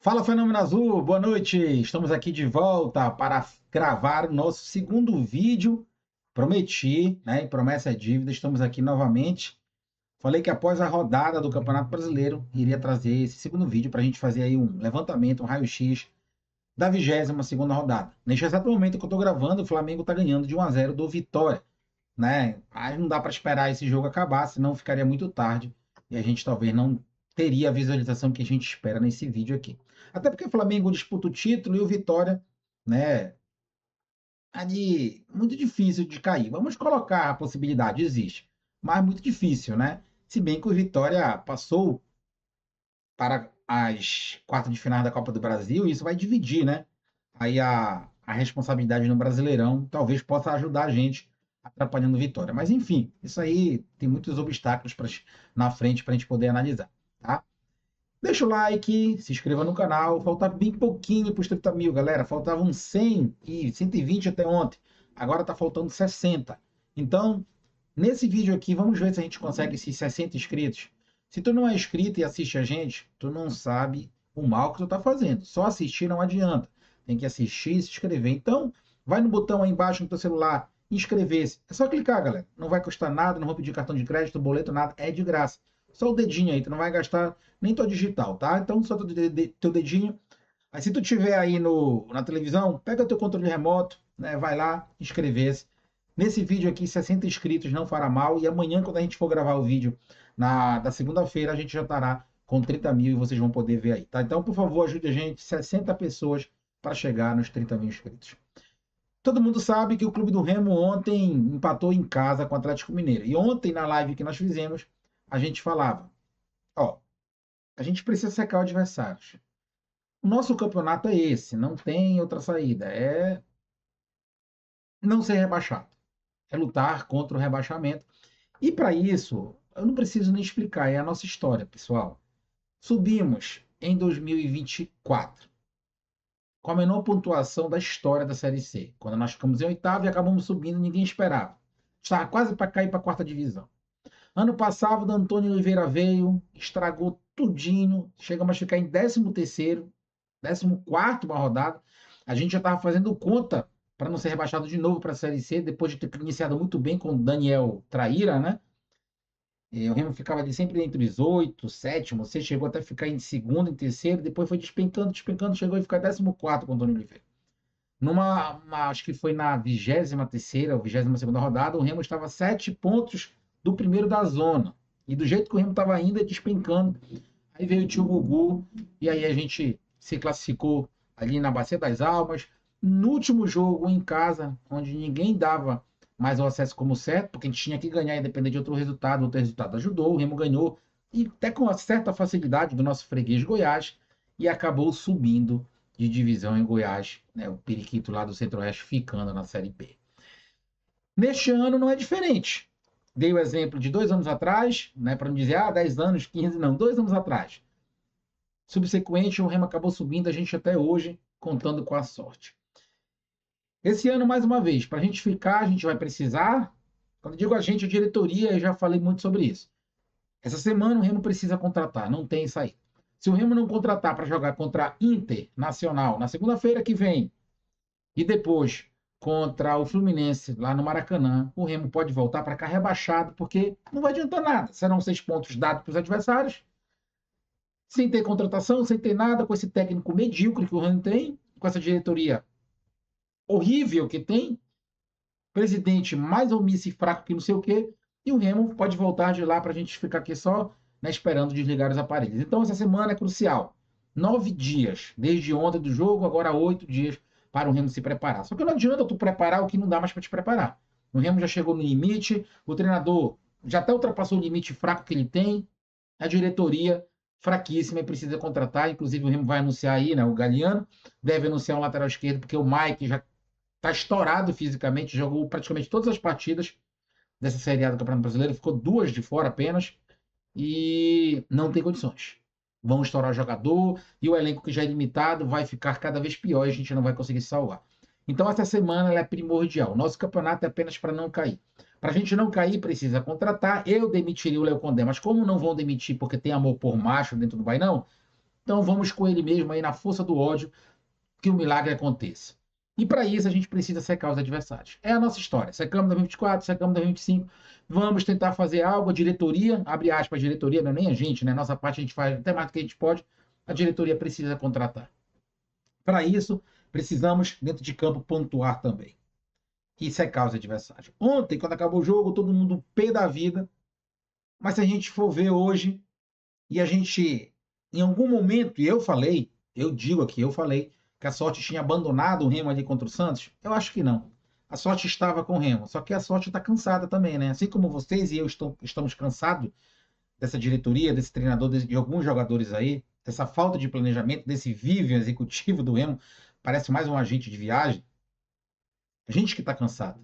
Fala, Fenômeno Azul, boa noite! Estamos aqui de volta para gravar o nosso segundo vídeo. Prometi, né? E promessa é dívida, estamos aqui novamente. Falei que após a rodada do Campeonato Brasileiro, iria trazer esse segundo vídeo para a gente fazer aí um levantamento, um raio-x da 22ª rodada. Neste exato momento que eu estou gravando, o Flamengo está ganhando de 1-0 do Vitória, né? Mas não dá para esperar esse jogo acabar, senão ficaria muito tarde e a gente talvez não teria a visualização que a gente espera nesse vídeo aqui. Até porque o Flamengo disputa o título e o Vitória, né? Ali muito difícil de cair. Vamos colocar a possibilidade, existe, mas muito difícil, né? Se bem que o Vitória passou para as quartas de final da Copa do Brasil, e isso vai dividir, né? Aí a responsabilidade no Brasileirão talvez possa ajudar a gente atrapalhando a Vitória. Mas enfim, isso aí tem muitos obstáculos na frente para a gente poder analisar, tá? Deixa o like, se inscreva no canal. Faltava bem pouquinho para os 30 mil, galera. Faltavam 100 e 120 até ontem. Agora está faltando 60. Então, nesse vídeo aqui, vamos ver se a gente consegue esses 60 inscritos. Se tu não é inscrito e assiste a gente, tu não sabe o mal que tu tá fazendo. Só assistir não adianta. Tem que assistir e se inscrever. Então, vai no botão aí embaixo no teu celular, inscrever-se. É só clicar, galera. Não vai custar nada, não vou pedir cartão de crédito, boleto, nada. É de graça. Só o dedinho aí, tu não vai gastar nem tua digital, tá? Então, só teu dedinho. Aí, se tu tiver aí na televisão, pega teu controle remoto, né? Vai lá, inscrever-se. Nesse vídeo aqui, 60 inscritos não fará mal. E amanhã, quando a gente for gravar o vídeo da segunda-feira, a gente já estará com 30 mil e vocês vão poder ver aí, tá? Então, por favor, ajude a gente, 60 pessoas para chegar nos 30 mil inscritos. Todo mundo sabe que o Clube do Remo ontem empatou em casa com o Atlético Mineiro. E ontem, na live que nós fizemos, a gente falava, ó, a gente precisa secar o adversário. O nosso campeonato é esse, não tem outra saída. É não ser rebaixado. É lutar contra o rebaixamento. E para isso, eu não preciso nem explicar, é a nossa história, pessoal. Subimos em 2024, com a menor pontuação da história da Série C. Quando nós ficamos em oitavo e acabamos subindo, ninguém esperava. Estava quase para cair para a quarta divisão. Ano passado, o Antônio Oliveira veio, estragou tudinho, chegamos a ficar em 13º, 14º uma rodada. A gente já estava fazendo conta para não ser rebaixado de novo para a Série C, depois de ter iniciado muito bem com o Daniel Traíra, né? E o Remo ficava ali sempre entre os oito, sétimo, você chegou até a ficar em segundo, em terceiro, depois foi despencando, despencando, chegou a ficar 14º com o Antônio Oliveira. Acho que foi na 23ª ou 22ª rodada, o Remo estava a 7 pontos do primeiro da zona. E do jeito que o Remo estava ainda despencando, aí veio o tio Gugu, e aí a gente se classificou ali na Bacia das Almas. No último jogo em casa, onde ninguém dava mais o acesso como certo, porque a gente tinha que ganhar independente de outro resultado ajudou, o Remo ganhou, e até com uma certa facilidade do nosso freguês Goiás, e acabou subindo de divisão em Goiás, né, o periquito lá do Centro-Oeste ficando na Série B. Neste ano não é diferente. Dei o exemplo de 2 anos atrás, né, para não dizer 10 anos, 15, não, 2 anos atrás. Subsequente, o Remo acabou subindo, a gente até hoje contando com a sorte. Esse ano, mais uma vez, para a gente ficar, a gente vai precisar. Quando eu digo a gente, a diretoria, eu já falei muito sobre isso. Essa semana o Remo precisa contratar, não tem saída. Se o Remo não contratar para jogar contra a Internacional na segunda-feira que vem e depois contra o Fluminense lá no Maracanã, o Remo pode voltar para cá rebaixado, porque não vai adiantar nada. Serão 6 pontos dados para os adversários, sem ter contratação, sem ter nada, com esse técnico medíocre que o Remo tem, com essa diretoria horrível que tem, presidente mais omisso e fraco que não sei o quê, e o Remo pode voltar de lá para a gente ficar aqui só, né, esperando desligar os aparelhos. Então, essa semana é crucial. 9 dias, desde ontem do jogo, agora 8 dias para o Remo se preparar. Só que não adianta tu preparar o que não dá mais para te preparar. O Remo já chegou no limite, o treinador já até ultrapassou o limite fraco que ele tem, a diretoria fraquíssima e precisa contratar. Inclusive, o Remo vai anunciar aí, né? O Galeano deve anunciar um lateral esquerdo, porque o Mike já está estourado fisicamente, jogou praticamente todas as partidas dessa Série A do Campeonato Brasileiro, ficou 2 de fora apenas e não tem condições. Vão estourar o jogador e o elenco que já é limitado vai ficar cada vez pior e a gente não vai conseguir se salvar. Então essa semana ela é primordial. Nosso campeonato é apenas para não cair. Para a gente não cair, precisa contratar. Eu demitiria o Léo Condé, mas como não vão demitir porque tem amor por macho dentro do Bainão, Então vamos com ele mesmo aí na força do ódio que o milagre aconteça. E para isso a gente precisa secar os adversários. É a nossa história. Secamos 2024, secamos 2025. Vamos tentar fazer algo. A diretoria, abre aspas, a diretoria, não é nem a gente, né? Nossa parte a gente faz até mais do que a gente pode. A diretoria precisa contratar. Para isso, precisamos, dentro de campo, pontuar também. E secar os adversários. Ontem, quando acabou o jogo, todo mundo pé da vida. Mas se a gente for ver hoje, e a gente, em algum momento, e eu falei, eu digo aqui, eu falei, que a sorte tinha abandonado o Remo ali contra o Santos. Eu acho que não. A sorte estava com o Remo. Só que a sorte está cansada também, né? Assim como vocês e eu estamos cansados dessa diretoria, desse treinador, de alguns jogadores aí, dessa falta de planejamento, desse vive executivo do Remo, parece mais um agente de viagem. A gente que está cansado.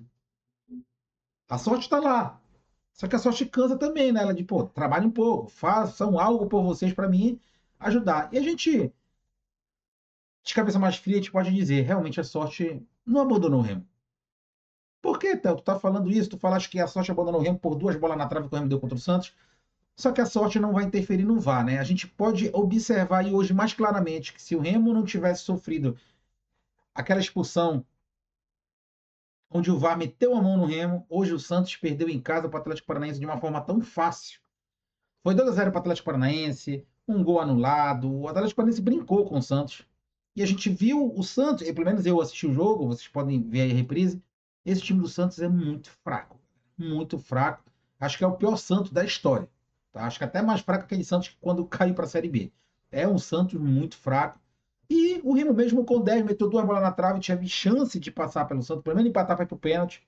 A sorte está lá. Só que a sorte cansa também, né? Ela de, pô, trabalhe um pouco, façam algo por vocês para mim ajudar. E a gente, de cabeça mais fria, a gente pode dizer, realmente a sorte não abandonou o Remo. Por que, Théo? Tu tá falando isso? Tu falaste que a sorte abandonou o Remo por 2 bolas na trave que o Remo deu contra o Santos. Só que a sorte não vai interferir no VAR, né? A gente pode observar aí hoje mais claramente que se o Remo não tivesse sofrido aquela expulsão onde o VAR meteu a mão no Remo, hoje o Santos perdeu em casa para o Atlético Paranaense de uma forma tão fácil. Foi 2-0 para o Atlético Paranaense, um gol anulado. O Atlético Paranaense brincou com o Santos. E a gente viu o Santos, e pelo menos eu assisti o jogo, vocês podem ver aí a reprise. Esse time do Santos é muito fraco. Muito fraco. Acho que é o pior Santos da história. Tá? Acho que até mais fraco que aquele Santos que quando caiu para a Série B. É um Santos muito fraco. E o Remo mesmo com 10 meteu 2 bolas na trave, tinha chance de passar pelo Santos, pelo menos empatar para ir para o pênalti,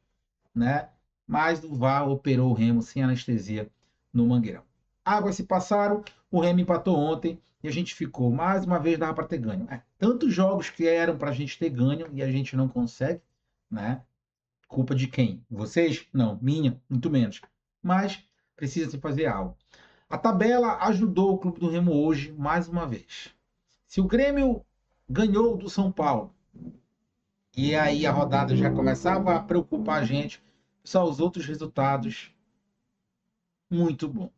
né? Mas o VAR operou o Remo sem anestesia no Mangueirão. Águas se passaram, o Remo empatou ontem e a gente ficou. Mais uma vez dava para ter ganho. Tantos jogos que eram para a gente ter ganho e a gente não consegue, né? Culpa de quem? Vocês? Não, minha, muito menos. Mas precisa se fazer algo. A tabela ajudou o clube do Remo hoje, mais uma vez. Se o Grêmio ganhou do São Paulo, e aí a rodada já começava a preocupar a gente, só os outros resultados, muito bom.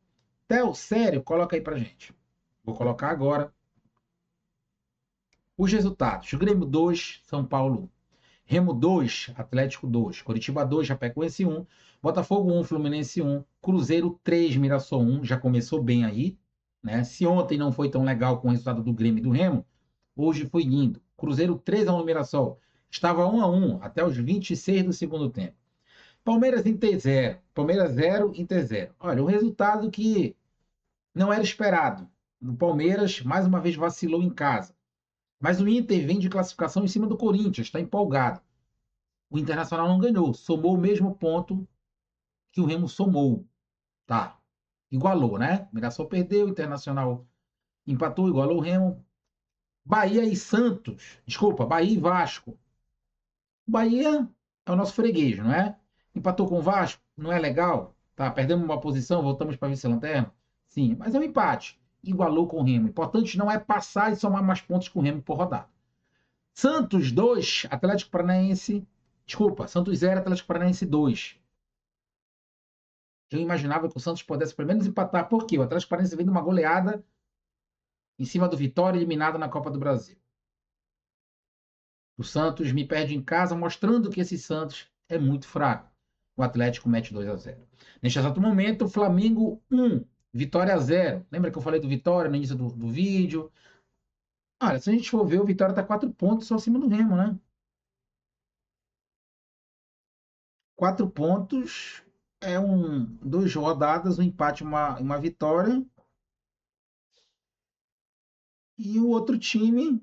Theo, sério, coloca aí pra gente. Vou colocar agora os resultados. Grêmio 2, São Paulo 1. Remo 2, Atlético 2. Coritiba 2, Chapecoense 1. Botafogo 1, Fluminense 1. Cruzeiro 3, Mirassol 1. Já começou bem aí. Né? Se ontem não foi tão legal com o resultado do Grêmio e do Remo, hoje foi lindo. Cruzeiro 3-1 no Mirassol. Estava 1-1 até os 26 do segundo tempo. Palmeiras Inter 0. Palmeiras 0, Inter 0. Olha, um resultado que não era esperado. O Palmeiras, mais uma vez, vacilou em casa. Mas o Inter vem de classificação em cima do Corinthians, está empolgado. O Internacional não ganhou, somou o mesmo ponto que o Remo somou. Tá, igualou, né? O Mirassol perdeu, o Internacional empatou, igualou o Remo. Bahia e Santos, desculpa, Bahia e Vasco. O Bahia é o nosso freguês, não é? Empatou com o Vasco, não é legal? Tá, perdemos uma posição, voltamos para vice-lanterna? Sim, mas é um empate. Igualou com o Remo. O importante não é passar e somar mais pontos com o Remo por rodada. Santos 2, Atlético Paranaense. Desculpa, Santos 0, Atlético Paranaense 2. Eu imaginava que o Santos pudesse pelo menos empatar, porque o Atlético Paranaense vem de uma goleada em cima do Vitória, eliminado na Copa do Brasil. O Santos me perde em casa, mostrando que esse Santos é muito fraco. O Atlético mete 2-0. Neste exato momento, o Flamengo 1, Vitória 0. Lembra que eu falei do Vitória no início do vídeo? Olha, se a gente for ver, o Vitória está 4 pontos só acima do Remo, né? 4 pontos é 2 rodadas, um empate, uma vitória. E o outro time,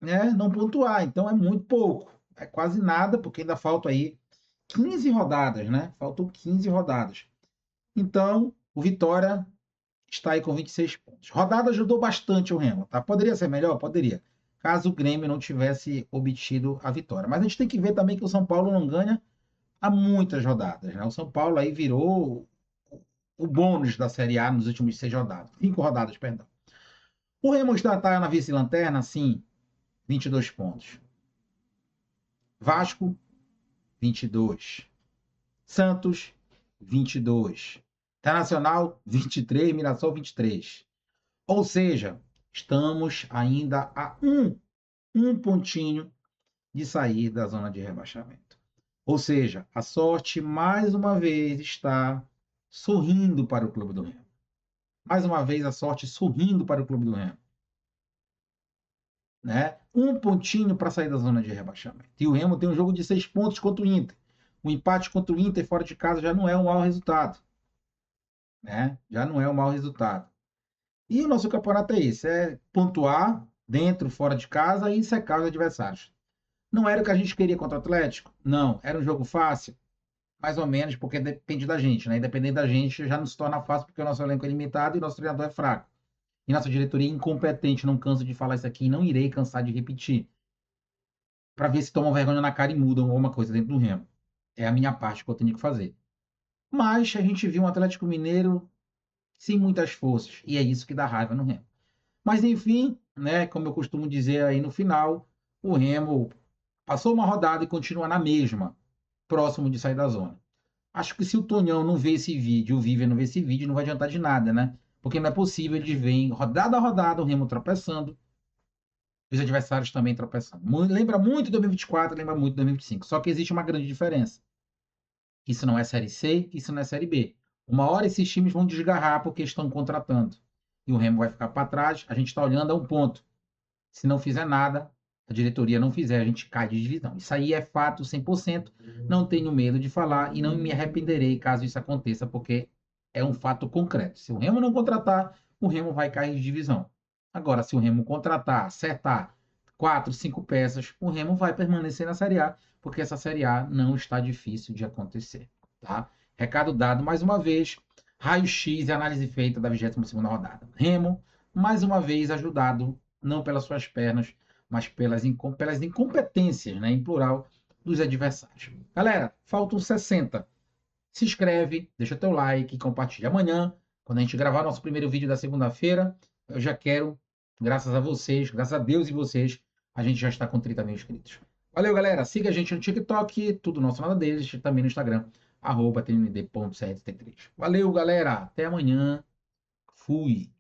né, não pontuar. Então é muito pouco. É quase nada, porque ainda faltam aí 15 rodadas, né? Faltam 15 rodadas. Então, o Vitória está aí com 26 pontos. Rodada ajudou bastante o Remo, tá? Poderia ser melhor? Poderia. Caso o Grêmio não tivesse obtido a vitória. Mas a gente tem que ver também que o São Paulo não ganha há muitas rodadas, né? O São Paulo aí virou o bônus da Série A nos últimos 6 rodadas. 5 rodadas, perdão. O Remo está na vice-lanterna, sim, 22 pontos. Vasco, 22. Santos, 22. Internacional, 23. Mirassol, 23. Ou seja, Estamos ainda a um pontinho de sair da zona de rebaixamento. Ou seja, a sorte mais uma vez está sorrindo para o Clube do Remo. Mais uma vez a sorte sorrindo para o Clube do Remo. Né? Um pontinho para sair da zona de rebaixamento. E o Remo tem um jogo de 6 pontos contra o Inter. O empate contra o Inter fora de casa já não é um mau resultado. Né? Já não é um mau resultado. E o nosso campeonato é esse: é pontuar dentro, fora de casa e secar os adversários. Não era o que a gente queria contra o Atlético? Não. Era um jogo fácil? Mais ou menos, porque depende da gente, né? Independente da gente, já não se torna fácil porque o nosso elenco é limitado e o nosso treinador é fraco. E nossa diretoria é incompetente, não canso de falar isso aqui e não irei cansar de repetir. Para ver se tomam vergonha na cara e mudam alguma coisa dentro do Remo. É a minha parte que eu tenho que fazer. Mas a gente viu um Atlético Mineiro sem muitas forças, e é isso que dá raiva no Remo. Mas enfim, né, como eu costumo dizer aí no final, o Remo passou uma rodada e continua na mesma, próximo de sair da zona. Acho que se o Tonhão não vê esse vídeo, o Vivian não vê esse vídeo, não vai adiantar de nada, né? Porque não é possível, eles veem rodada a rodada o Remo tropeçando, os adversários também tropeçando. Lembra muito 2024, lembra muito 2025. Só que existe uma grande diferença. Isso não é Série C, isso não é Série B. Uma hora esses times vão desgarrar porque estão contratando. E o Remo vai ficar para trás. A gente está olhando a um ponto. Se não fizer nada, a diretoria não fizer, a gente cai de divisão. Isso aí é fato 100%. Não tenho medo de falar e não me arrependerei caso isso aconteça, porque é um fato concreto. Se o Remo não contratar, o Remo vai cair de divisão. Agora, se o Remo contratar, acertar 4, 5 peças, o Remo vai permanecer na Série A, porque essa Série A não está difícil de acontecer. Tá? Recado dado mais uma vez. Raio-X e análise feita da 22ª rodada. Remo, mais uma vez, ajudado não pelas suas pernas, mas pelas incompetências, né, em plural, dos adversários. Galera, faltam 60. Se inscreve, deixa teu like, compartilha. Amanhã, quando a gente gravar nosso primeiro vídeo da segunda-feira, eu já quero, graças a vocês, graças a Deus e vocês, a gente já está com 30 mil inscritos. Valeu, galera. Siga a gente no TikTok, tudo nosso, nada deles, também no Instagram, @tnd.crt3. Valeu, galera. Até amanhã. Fui.